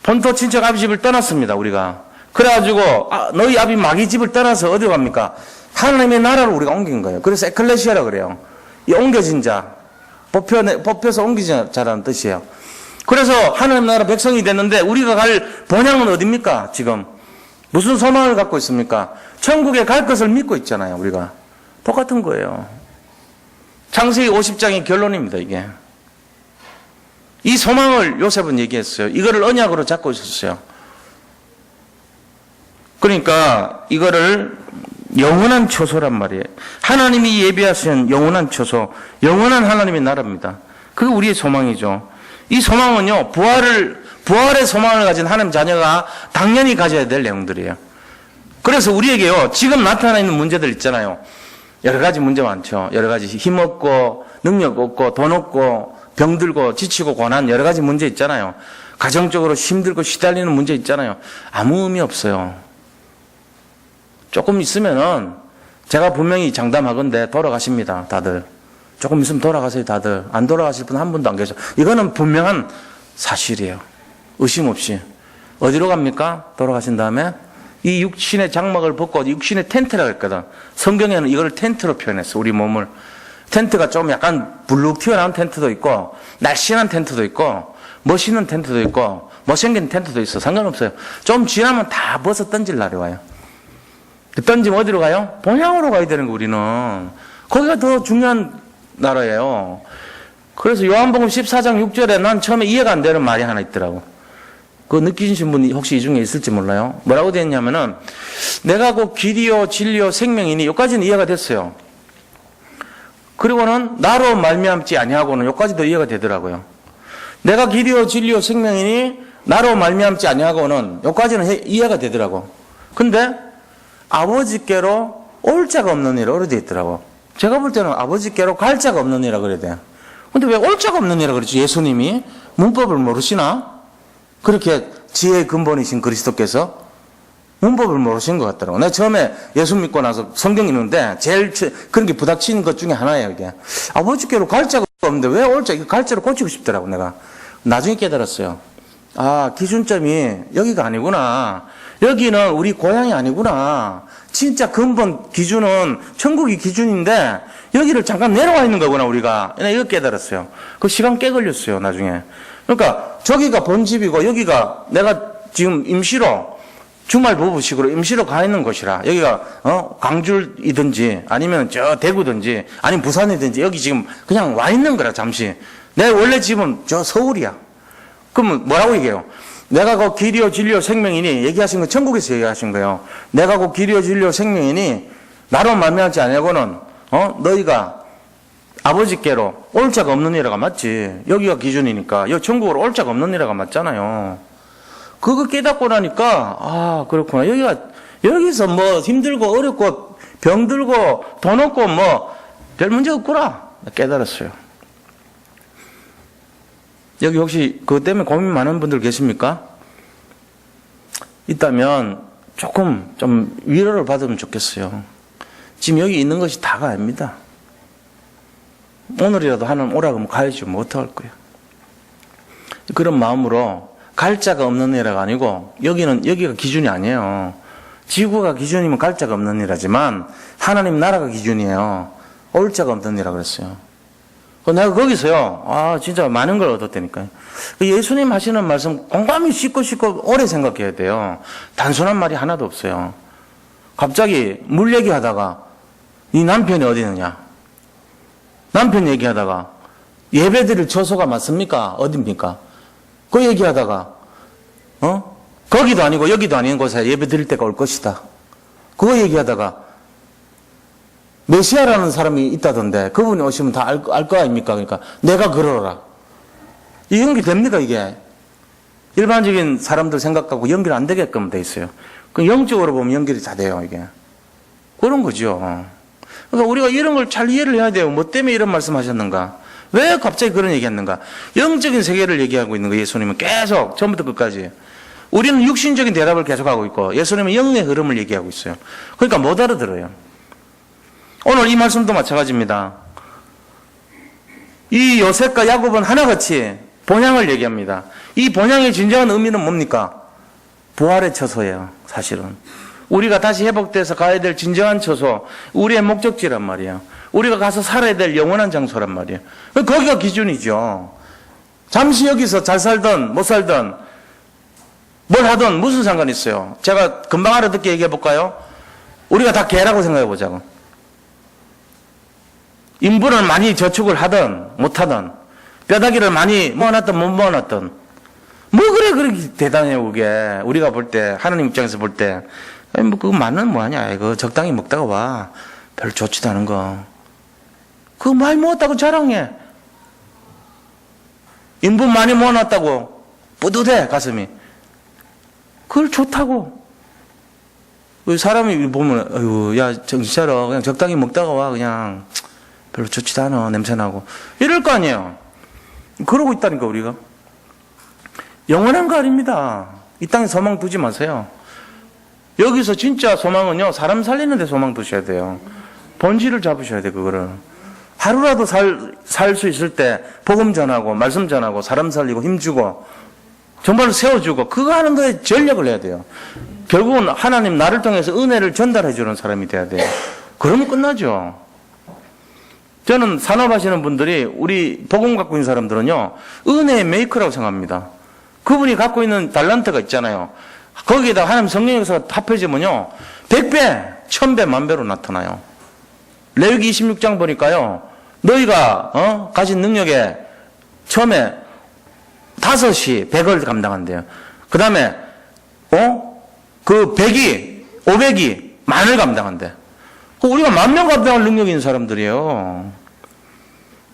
본토 친척 아버지 집을 떠났습니다. 우리가. 그래가지고 너희 아비 마귀 집을 떠나서 어디로 갑니까? 하나님의 나라로 우리가 옮긴 거예요. 그래서 에클레시아라 그래요. 이 옮겨진 자, 뽑혀서 옮겨진 자라는 뜻이에요. 그래서 하나님 나라 백성이 됐는데 우리가 갈 본향은 어디입니까? 지금 무슨 소망을 갖고 있습니까? 천국에 갈 것을 믿고 있잖아요. 우리가 똑같은 거예요. 창세기 50장의 결론입니다. 이게 이 소망을 요셉은 얘기했어요. 이거를 언약으로 잡고 있었어요. 그러니까 이거를 영원한 초소란 말이에요. 하나님이 예비하신 영원한 초소, 영원한 하나님의 나라입니다. 그게 우리의 소망이죠. 이 소망은요, 부활의 소망을 가진 하나님 자녀가 당연히 가져야 될 내용들이에요. 그래서 우리에게요, 지금 나타나 있는 문제들 있잖아요. 여러 가지 문제 많죠. 여러 가지 힘없고, 능력 없고, 돈 없고, 병들고, 지치고, 고난 여러 가지 문제 있잖아요. 가정적으로 힘들고 시달리는 문제 있잖아요. 아무 의미 없어요. 조금 있으면은 제가 분명히 장담하건대 돌아가십니다. 다들. 조금 있으면 돌아가세요. 다들. 안 돌아가실 분 한 분도 안 계셔. 이거는 분명한 사실이에요. 의심 없이. 어디로 갑니까? 돌아가신 다음에 이 육신의 장막을 벗고 육신의 텐트라고 했거든. 성경에는 이걸 텐트로 표현했어. 우리 몸을. 텐트가 좀 약간 불룩 튀어나온 텐트도 있고 날씬한 텐트도 있고 멋있는 텐트도 있고 못생긴 텐트도 있어. 상관없어요. 좀 지나면 다 벗어 던질 날이 와요. 던지면 어디로 가요? 본향으로 가야 되는 거 우리는. 거기가 더 중요한 나라예요. 그래서 요한복음 14장 6절에 난 처음에 이해가 안 되는 말이 하나 있더라고. 그거 느끼신 분이 혹시 이 중에 있을지 몰라요. 뭐라고 되어 있냐면은 내가 곧 길이요 진리요 생명이니 여기까지는 이해가 됐어요. 그리고는 나로 말미암지 아니하고는 여기까지도 이해가 되더라고요. 내가 길이요 진리요 생명이니 나로 말미암지 아니하고는 여기까지는 이해가 되더라고. 근데 아버지께로 올 자가 없는 이라 그래 되어 있더라고. 제가 볼 때는 아버지께로 갈 자가 없는 이라 그래 돼요. 근데 왜 올 자가 없는 이라 그러지? 예수님이 문법을 모르시나? 그렇게 지혜의 근본이신 그리스도께서 문법을 모르신 것 같더라고. 내가 처음에 예수 믿고 나서 성경 읽는데 제일 그런 게 부닥치는 것 중에 하나예요, 이게. 아버지께로 갈 자가 없는데 왜 올 자? 이거 갈 자로 고치고 싶더라고, 내가. 나중에 깨달았어요. 아, 기준점이 여기가 아니구나. 여기는 우리 고향이 아니구나. 진짜 근본 기준은 천국이 기준인데 여기를 잠깐 내려와 있는 거구나, 우리가. 이거 깨달았어요. 그 시간 꽤 걸렸어요, 나중에. 그러니까 저기가 본집이고 여기가 내가 지금 임시로 주말 부부식으로 임시로 가 있는 곳이라 여기가 광주이든지 아니면 저 대구든지 아니면 부산이든지 여기 지금 그냥 와 있는 거라 잠시. 내 원래 집은 저 서울이야. 그러면 뭐라고 얘기해요? 내가 그 길이요 진리요 생명이니 얘기하신 거 천국에서 얘기하신 거예요. 내가 그 길이요 진리요 생명이니 나로 말미암지 아니하고는 너희가 아버지께로 올 자가 없는 이라가 맞지. 여기가 기준이니까 여기 천국으로 올 자가 없는 이라가 맞잖아요. 그거 깨닫고 나니까 아 그렇구나. 여기서 뭐 힘들고 어렵고 병들고 돈 없고 뭐 별 문제 없구나 깨달았어요. 여기 혹시 그것 때문에 고민 많은 분들 계십니까? 있다면 조금 좀 위로를 받으면 좋겠어요. 지금 여기 있는 것이 다가 아닙니다. 오늘이라도 하나님 오라고 하면 가야지 뭐 어떡할 거예요. 그런 마음으로 갈 자가 없는 애라가 아니고 여기가 기준이 아니에요. 지구가 기준이면 갈 자가 없는 애라지만 하나님 나라가 기준이에요. 올 자가 없는 애라 그랬어요. 내가 거기서요, 아, 진짜 많은 걸 얻었다니까요. 예수님 하시는 말씀 곰곰이 씻고 오래 생각해야 돼요. 단순한 말이 하나도 없어요. 갑자기 물 얘기하다가 네 남편이 어디 있느냐? 남편 얘기하다가 예배드릴 처소가 맞습니까? 어딥니까? 그 얘기하다가 거기도 아니고 여기도 아닌 곳에 예배드릴 때가 올 것이다. 그거 얘기하다가 메시아라는 사람이 있다던데 그분이 오시면 다 알 거 아닙니까? 그러니까 내가 그러라. 이 연결됩니까 이게? 일반적인 사람들 생각하고 연결 안 되게끔 돼 있어요. 그 영적으로 보면 연결이 다 돼요 이게. 그런 거죠. 그러니까 우리가 이런 걸 잘 이해를 해야 돼요. 뭐 때문에 이런 말씀하셨는가? 왜 갑자기 그런 얘기했는가? 영적인 세계를 얘기하고 있는 거예요. 예수님은 계속 처음부터 끝까지. 우리는 육신적인 대답을 계속하고 있고 예수님은 영의 흐름을 얘기하고 있어요. 그러니까 못 알아들어요. 오늘 이 말씀도 마찬가지입니다. 이 요셉과 야곱은 하나같이 본향을 얘기합니다. 이 본향의 진정한 의미는 뭡니까? 부활의 처소예요. 사실은. 우리가 다시 회복돼서 가야 될 진정한 처소, 우리의 목적지란 말이에요. 우리가 가서 살아야 될 영원한 장소란 말이에요. 거기가 기준이죠. 잠시 여기서 잘 살든 못 살든 뭘 하든 무슨 상관이 있어요. 제가 금방 알아듣게 얘기해 볼까요? 우리가 다 개라고 생각해 보자고. 인분을 많이 저축을 하든 못하든 뼈다귀를 많이 모아놨든 못 모아놨든 뭐 그렇게 대단해요 그게. 우리가 볼 때 하나님 입장에서 볼 때 뭐 그거 많은 뭐하냐 이거 적당히 먹다가 와 별로 좋지도 않은 거 그거 많이 모았다고 자랑해. 인분 많이 모아놨다고 뿌듯해 가슴이. 그걸 좋다고. 사람이 보면 어휴 야 정신 차려 그냥 적당히 먹다가 와 그냥 별로 좋지도 않아 냄새나고 이럴 거 아니에요. 그러고 있다니까 우리가. 영원한 거 아닙니다. 이 땅에 소망 두지 마세요. 여기서 진짜 소망은요 사람 살리는 데 소망 두셔야 돼요. 본질을 잡으셔야 돼요. 그거를 하루라도 살 수 있을 때 복음 전하고 말씀 전하고 사람 살리고 힘주고 정말로 세워주고 그거 하는 거에 전력을 해야 돼요. 결국은 하나님 나를 통해서 은혜를 전달해 주는 사람이 돼야 돼요. 그러면 끝나죠. 저는 산업하시는 분들이 우리 복음 갖고 있는 사람들은요, 은혜의 메이커라고 생각합니다. 그분이 갖고 있는 달란트가 있잖아요. 거기에다 하나님 성령 역사가 합해지면요, 100배, 1000배, 만배로 나타나요. 레위기 26장 보니까요, 너희가 가진 능력에 처음에 5이 100을 감당한대요. 그 다음에 그 100이 500이 만을 감당한대. 우리가 10,000명 감당할 능력이 있는 사람들이에요.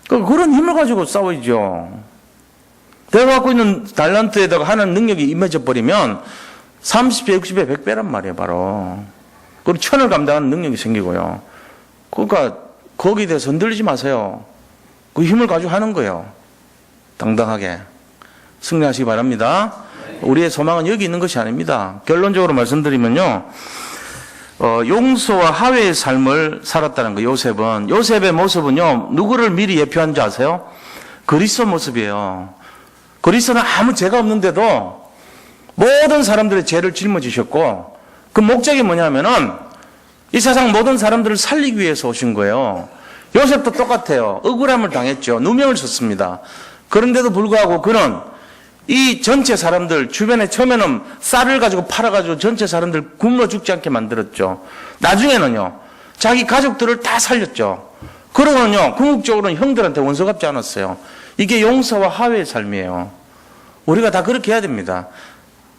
그런 힘을 가지고 싸워야죠. 내가 갖고 있는 달란트에다가 하는 능력이 임해져 버리면 30배, 60배, 100배란 말이에요, 바로. 그리고 1000을 감당하는 능력이 생기고요. 그러니까 거기에 대해서 흔들리지 마세요. 그 힘을 가지고 하는 거예요. 당당하게. 승리하시기 바랍니다. 우리의 소망은 여기 있는 것이 아닙니다. 결론적으로 말씀드리면요, 용서와 화해의 삶을 살았다는 거예요. 요셉의 모습은요, 누구를 미리 예표한 줄 아세요? 그리스도 모습이에요. 그리스도는 아무 죄가 없는데도 모든 사람들의 죄를 짊어지셨고, 그 목적이 뭐냐면은 이 세상 모든 사람들을 살리기 위해서 오신 거예요. 요셉도 똑같아요. 억울함을 당했죠. 누명을 썼습니다. 그런데도 불구하고 그는 이 전체 사람들, 주변에 처음에는 쌀을 가지고 팔아가지고 전체 사람들 굶어 죽지 않게 만들었죠. 나중에는요, 자기 가족들을 다 살렸죠. 그러고는요, 궁극적으로는 형들한테 원수 갚지 않았어요. 이게 용서와 화해의 삶이에요. 우리가 다 그렇게 해야 됩니다.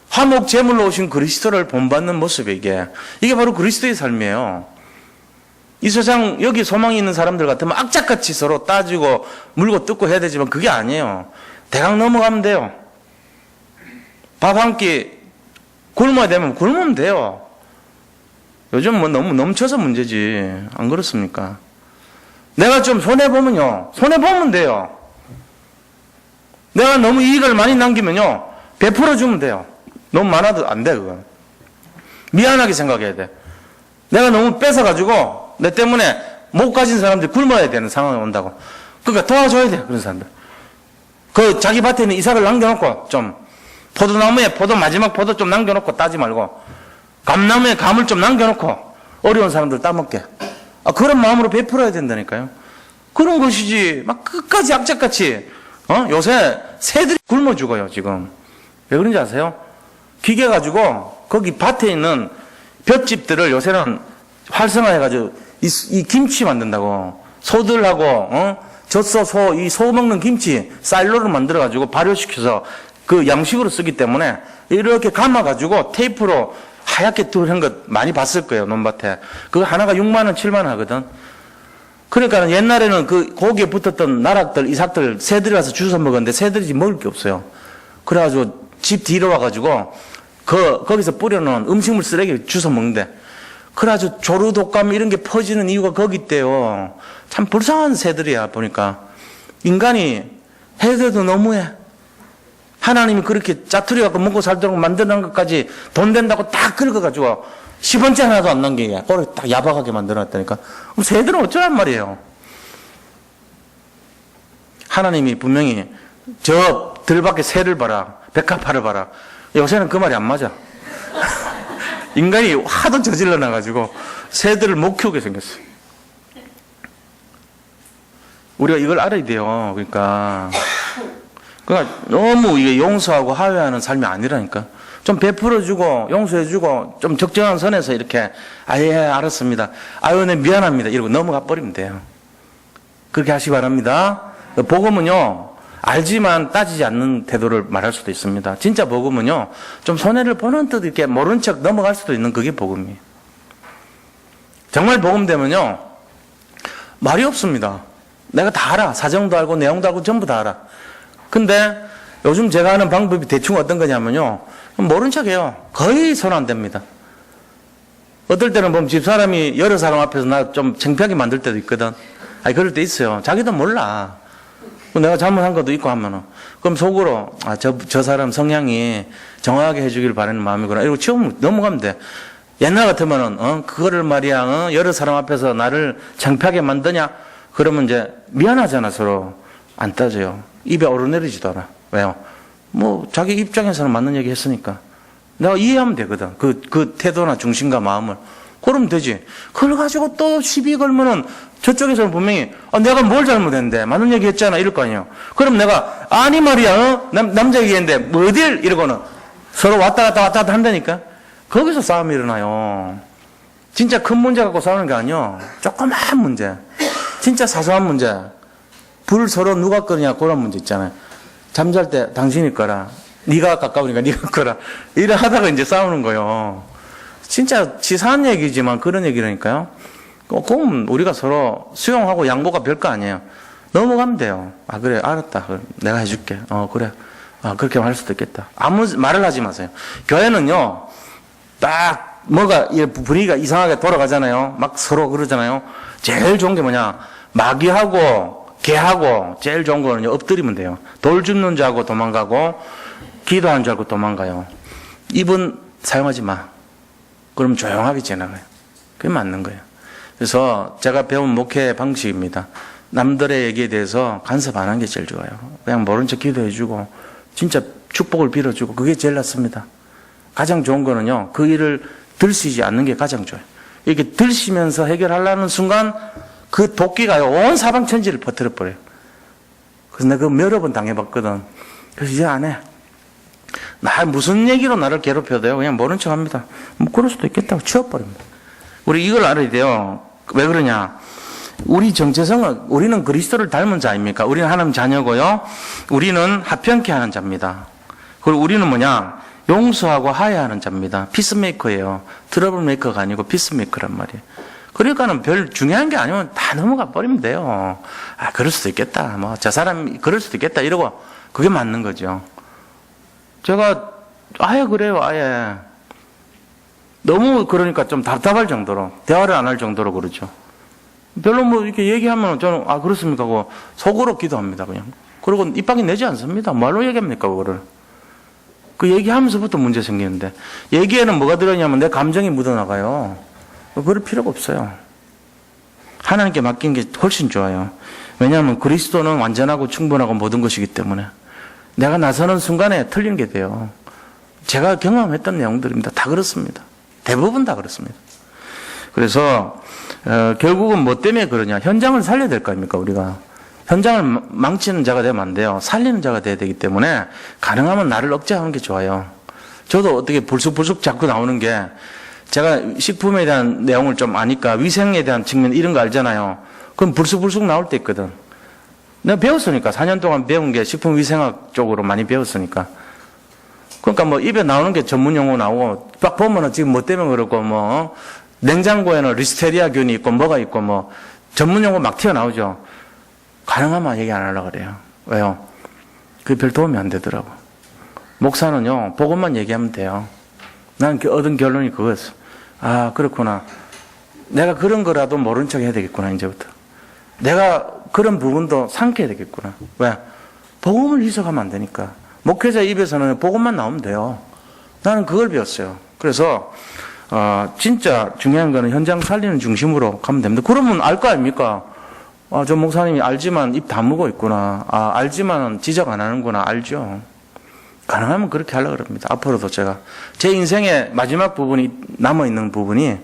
화목 제물로 오신 그리스도를 본받는 모습이에요. 이게 바로 그리스도의 삶이에요. 이 세상 여기 소망이 있는 사람들 같으면 악착같이 서로 따지고 물고 뜯고 해야 되지만 그게 아니에요. 대강 넘어가면 돼요. 밥 한 끼 굶어야 되면 굶으면 돼요. 요즘 뭐 너무 넘쳐서 문제지. 안 그렇습니까? 내가 좀 손해보면요, 손해보면 돼요. 내가 너무 이익을 많이 남기면요, 베풀어주면 돼요. 너무 많아도 안 돼, 그건. 미안하게 생각해야 돼. 내가 너무 뺏어가지고 내 때문에 못 가진 사람들이 굶어야 되는 상황이 온다고. 그러니까 도와줘야 돼, 그런 사람들. 그 자기 밭에 있는 이삭을 남겨놓고 좀, 포도나무에 마지막 포도 좀 남겨놓고 따지 말고, 감나무에 감을 좀 남겨놓고 어려운 사람들 따먹게. 그런 마음으로 베풀어야 된다니까요. 그런 것이지 막 끝까지 악착같이. 요새 새들이 굶어 죽어요, 지금. 왜 그런지 아세요? 기계 가지고 거기 밭에 있는 볏짚들을 요새는 활성화해가지고 이 김치 만든다고. 소들하고 젖소 이 소 먹는 김치 사일로를 만들어가지고 발효시켜서 그 양식으로 쓰기 때문에 이렇게 감아가지고 테이프로 하얗게 뚫은 것 많이 봤을 거예요, 논밭에. 그거 하나가 6만 원, 7만 원 하거든. 그러니까 옛날에는 그 고기에 붙었던 나락들, 이삭들, 새들이 와서 주워 먹었는데 새들이 먹을 게 없어요. 그래가지고 집 뒤로 와가지고 거기서 뿌려놓은 음식물 쓰레기 주워 먹는데, 그래가지고 조루, 독감 이런 게 퍼지는 이유가 거기 있대요. 참 불쌍한 새들이야, 보니까. 인간이 해도 너무해. 하나님이 그렇게 짜투리 갖고 먹고 살도록 만드는 것까지 돈 된다고 딱 긁어가지고 10원째 하나도 안 남기게 꼬리 딱 야박하게 만들어놨다니까. 그럼 새들은 어쩌란 말이에요. 하나님이 분명히 저 들밖에 새를 봐라, 백합화를 봐라. 요새는 그 말이 안 맞아. 인간이 하도 저질러 놔가지고 새들을 못 키우게 생겼어요. 우리가 이걸 알아야 돼요. 그러니까 너무 이게 용서하고 화해하는 삶이 아니라니까. 좀 베풀어주고 용서해주고 좀 적정한 선에서 이렇게 예, 알았습니다. 아유, 네, 미안합니다. 이러고 넘어가 버리면 돼요. 그렇게 하시기 바랍니다. 복음은요, 알지만 따지지 않는 태도를 말할 수도 있습니다. 진짜 복음은요, 좀 손해를 보는 듯 이렇게 모른 척 넘어갈 수도 있는 그게 복음이에요. 정말 복음 되면요, 말이 없습니다. 내가 다 알아. 사정도 알고 내용도 알고 전부 다 알아. 근데 요즘 제가 하는 방법이 대충 어떤 거냐면요, 모른 척해요. 거의 손 안 댑니다. 어떨 때는 보면 집사람이 여러 사람 앞에서 나 좀 창피하게 만들 때도 있거든. 그럴 때 있어요. 자기도 몰라. 내가 잘못한 것도 있고 하면은. 그럼 속으로, 저 사람 성향이 정확하게 해주길 바라는 마음이구나. 이러고 치우면 넘어가면 돼. 옛날 같으면은, 그거를 말이야, 여러 사람 앞에서 나를 창피하게 만드냐? 그러면 이제 미안하잖아, 서로. 안 따져요. 입에 오르내리지도 않아. 왜요? 뭐 자기 입장에서는 맞는 얘기 했으니까 내가 이해하면 되거든. 그 태도나 중심과 마음을. 그러면 되지. 그걸 가지고 또 시비 걸면은 저쪽에서는 분명히 내가 뭘 잘못했는데 맞는 얘기 했잖아 이럴 거 아니에요. 그럼 내가 아니 말이야 남자 얘기했는데 뭐 어딜 이러고는 서로 왔다 갔다 한다니까. 거기서 싸움이 일어나요. 진짜 큰 문제 갖고 싸우는 게 아니요. 조그만 문제. 진짜 사소한 문제. 불 서로 누가 끄냐 그런 문제 있잖아요. 잠잘 때 당신이 꺼라. 네가 가까우니까 네가 꺼라. 이래 하다가 이제 싸우는 거예요. 진짜 치사한 얘기지만 그런 얘기라니까요. 그럼 우리가 서로 수용하고 양보가 별거 아니에요. 넘어가면 돼요. 아 그래 알았다. 내가 해줄게. 그래. 그렇게 할 수도 있겠다. 아무 말을 하지 마세요. 교회는요. 딱 뭐가 분위기가 이상하게 돌아가잖아요. 막 서로 그러잖아요. 제일 좋은 게 뭐냐. 마귀하고 개하고 제일 좋은 거는요. 엎드리면 돼요. 돌 줍는 줄 알고 도망가고 기도하는 줄 알고 도망가요. 입은 사용하지 마. 그럼 조용하게 지나가요. 그게 맞는 거예요. 그래서 제가 배운 목회 방식입니다. 남들의 얘기에 대해서 간섭 안 하는 게 제일 좋아요. 그냥 모른 척 기도해주고 진짜 축복을 빌어주고 그게 제일 낫습니다. 가장 좋은 거는요. 그 일을 들쓰지 않는 게 가장 좋아요. 이렇게 들시면서 해결하려는 순간 그 도끼가요. 온 사방천지를 퍼뜨려버려요. 그래서 내가 그거 여러 번 당해봤거든. 그래서 이제 안 해. 나 무슨 얘기로 나를 괴롭혀도요. 그냥 모른 척 합니다. 뭐 그럴 수도 있겠다고 치워버립니다. 우리 이걸 알아야 돼요. 왜 그러냐. 우리 정체성은 우리는 그리스도를 닮은 자입니까? 우리는 하나님 자녀고요. 우리는 화평케 하는 자입니다. 그리고 우리는 뭐냐. 용서하고 화해하는 자입니다. 피스메이커예요. 트러블 메이커가 아니고 피스메이커란 말이에요. 그러니까는 별 중요한 게 아니면 다 넘어가 버리면 돼요. 그럴 수도 있겠다. 뭐 저 사람이 그럴 수도 있겠다 이러고 그게 맞는 거죠. 제가 아예 그래요. 아예 너무 그러니까 좀 답답할 정도로 대화를 안 할 정도로 그렇죠. 별로 뭐 이렇게 얘기하면 저는 그렇습니까 하고 속으로 기도합니다. 그냥. 그리고 입 밖에 내지 않습니다. 말로 얘기합니까 그거를. 그 얘기하면서부터 문제 생기는데 얘기에는 뭐가 들어있냐면 내 감정이 묻어나가요. 그럴 필요가 없어요. 하나님께 맡긴 게 훨씬 좋아요. 왜냐하면 그리스도는 완전하고 충분하고 모든 것이기 때문에 내가 나서는 순간에 틀린 게 돼요. 제가 경험했던 내용들입니다. 다 그렇습니다. 대부분 다 그렇습니다. 그래서 결국은 뭐 때문에 그러냐. 현장을 살려야 될 거 아닙니까 우리가. 현장을 망치는 자가 되면 안 돼요. 살리는 자가 돼야 되기 때문에 가능하면 나를 억제하는 게 좋아요. 저도 어떻게 불쑥불쑥 자꾸 나오는 게 제가 식품에 대한 내용을 좀 아니까 위생에 대한 측면 이런 거 알잖아요. 그럼 불쑥불쑥 나올 때 있거든. 내가 배웠으니까 4년 동안 배운 게 식품위생학 쪽으로 많이 배웠으니까. 그러니까 뭐 입에 나오는 게 전문 용어 나오고 딱 보면은 지금 뭐 때문에 그렇고 뭐 냉장고에는 리스테리아균이 있고 뭐가 있고 뭐 전문 용어 막 튀어나오죠. 가능하면 얘기 안 하려고 그래요. 왜요? 그게 별 도움이 안 되더라고. 목사는요, 그것만 얘기하면 돼요. 난 얻은 결론이 그거였어. 그렇구나. 내가 그런 거라도 모른 척 해야 되겠구나, 이제부터. 내가 그런 부분도 삼켜야 되겠구나. 왜? 복음을 희석하면 안 되니까. 목회자 입에서는 복음만 나오면 돼요. 나는 그걸 배웠어요. 그래서, 진짜 중요한 거는 현장 살리는 중심으로 가면 됩니다. 그러면 알 거 아닙니까? 저 목사님이 알지만 입 다물고 있구나. 알지만 지적 안 하는구나. 알죠. 가능하면 그렇게 하려고 합니다. 앞으로도 제가. 제 인생의 마지막 부분이, 남아있는 부분이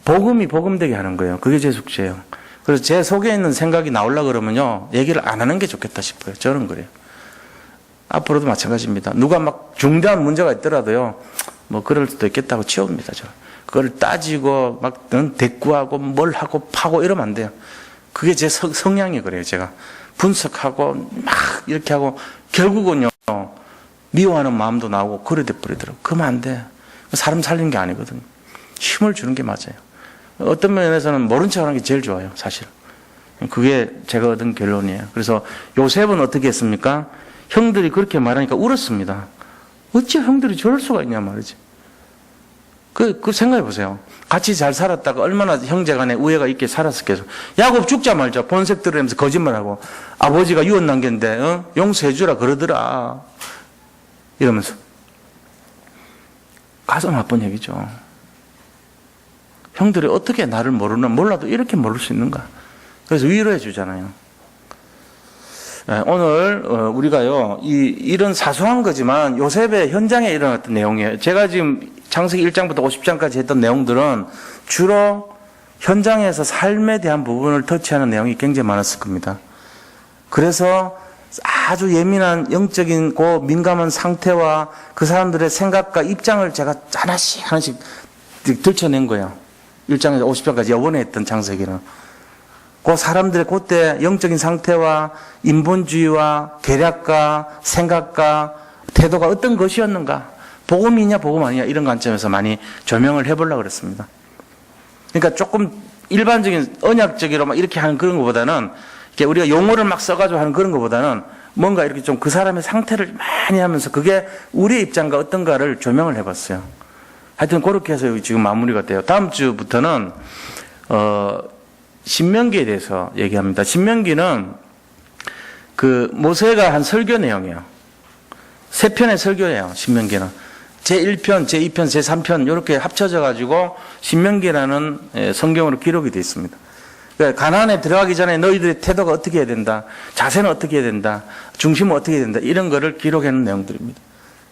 복음이 복음되게 하는 거예요. 그게 제 숙제예요. 그래서 제 속에 있는 생각이 나오려고 그러면요. 얘기를 안 하는 게 좋겠다 싶어요. 저는 그래요. 앞으로도 마찬가지입니다. 누가 막 중대한 문제가 있더라도요. 뭐 그럴 수도 있겠다고 치웁니다. 저. 그걸 따지고 막 대꾸하고 뭘 하고 파고 이러면 안 돼요. 그게 제 성향이 그래요. 제가 분석하고 막 이렇게 하고 결국은요. 미워하는 마음도 나오고 그래 돼버리더라고요. 그러면 안 돼. 사람 살리는 게 아니거든요. 힘을 주는 게 맞아요. 어떤 면에서는 모른 척하는 게 제일 좋아요. 사실. 그게 제가 얻은 결론이에요. 그래서 요셉은 어떻게 했습니까? 형들이 그렇게 말하니까 울었습니다. 어찌 형들이 저럴 수가 있냐 말이지. 그 생각해 보세요. 같이 잘 살았다가 얼마나 형제간에 우애가 있게 살았을겠어. 야곱 죽자 말자 본색 들으면서 거짓말하고 아버지가 유언 남겼는데 용서해 주라 그러더라. 이러면서 가슴 아픈 얘기죠. 형들이 어떻게 나를 몰라도 이렇게 모를 수 있는가. 그래서 위로해 주잖아요. 오늘 우리가요 이런 사소한 거지만 요셉의 현장에 일어났던 내용이에요. 제가 지금 창세기 1장부터 50장까지 했던 내용들은 주로 현장에서 삶에 대한 부분을 터치하는 내용이 굉장히 많았을 겁니다. 그래서 아주 예민한 영적인 그 민감한 상태와 그 사람들의 생각과 입장을 제가 하나씩 들춰낸 거예요. 1장에서 50장까지 이번에 했던 창세기는. 그 사람들의 그때 영적인 상태와 인본주의와 계략과 생각과 태도가 어떤 것이었는가, 복음이냐 복음 아니냐 이런 관점에서 많이 조명을 해보려고 그랬습니다. 그러니까 조금 일반적인 언약적으로 막 이렇게 하는 그런 것보다는 이렇게 우리가 용어를 막 써가지고 하는 그런 것보다는 뭔가 이렇게 좀 그 사람의 상태를 많이 하면서 그게 우리의 입장과 어떤가를 조명을 해봤어요. 하여튼 그렇게 해서 지금 마무리가 돼요. 다음 주부터는 신명기에 대해서 얘기합니다. 신명기는 그 모세가 한 설교 내용이에요. 3편의 설교예요. 신명기는 제1편, 제2편, 제3편 이렇게 합쳐져 가지고 신명기라는 성경으로 기록이 되어 있습니다. 그러니까 가나안에 들어가기 전에 너희들의 태도가 어떻게 해야 된다, 자세는 어떻게 해야 된다, 중심은 어떻게 해야 된다, 이런 거를 기록해 놓은 내용들입니다.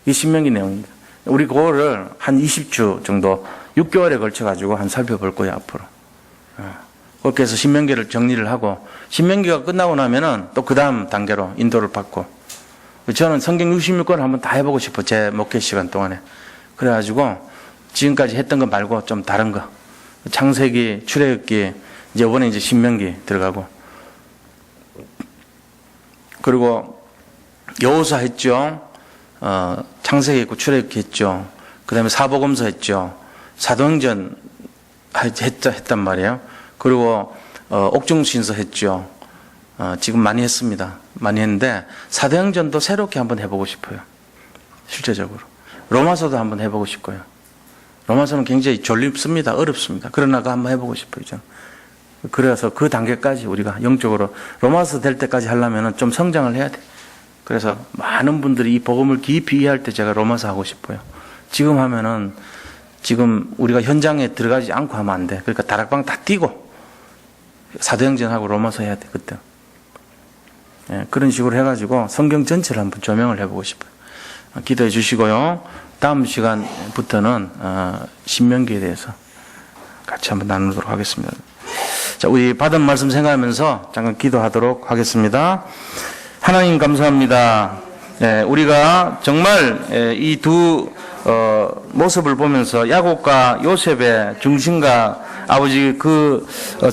이 신명기 내용입니다. 우리 그거를 한 20주 정도 6개월에 걸쳐 가지고 한 살펴볼 거예요, 앞으로. 그렇게 해서 신명기를 정리를 하고 신명기가 끝나고 나면은 또 그 다음 단계로 인도를 받고, 저는 성경 66권을 한번 다 해보고 싶어, 제 목회 시간 동안에. 그래가지고 지금까지 했던 거 말고 좀 다른 거, 창세기, 출애굽기, 이제 이번에 이제 신명기 들어가고, 그리고 여호수아 했죠. 창세기 있고 출애굽기 했죠. 그 다음에 사복음서 했죠. 사도행전 했단 말이에요. 그리고 옥중신서 했죠. 지금 많이 했습니다. 많이 했는데 사도행전도 새롭게 한번 해보고 싶어요. 실제적으로. 로마서도 한번 해보고 싶고요. 로마서는 굉장히 졸립습니다. 어렵습니다. 그러나 그거 한번 해보고 싶어요. 저는. 그래서 그 단계까지 우리가 영적으로 로마서 될 때까지 하려면 좀 성장을 해야 돼. 그래서 많은 분들이 이 복음을 깊이 이해할 때 제가 로마서 하고 싶어요. 지금 하면은 지금 우리가 현장에 들어가지 않고 하면 안 돼. 그러니까 다락방 다 뛰고 사도행전하고 로마서 해야 돼. 그때. 예, 그런 식으로 해가지고 성경 전체를 한번 조명을 해보고 싶어요. 기도해 주시고요. 다음 시간부터는 신명기에 대해서 같이 한번 나누도록 하겠습니다. 자, 우리 받은 말씀 생각하면서 잠깐 기도하도록 하겠습니다. 하나님 감사합니다. 예, 우리가 정말 이 두 모습을 보면서 야곱과 요셉의 중심과 아버지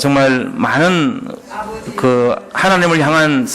정말 많은 그 하나님을 향한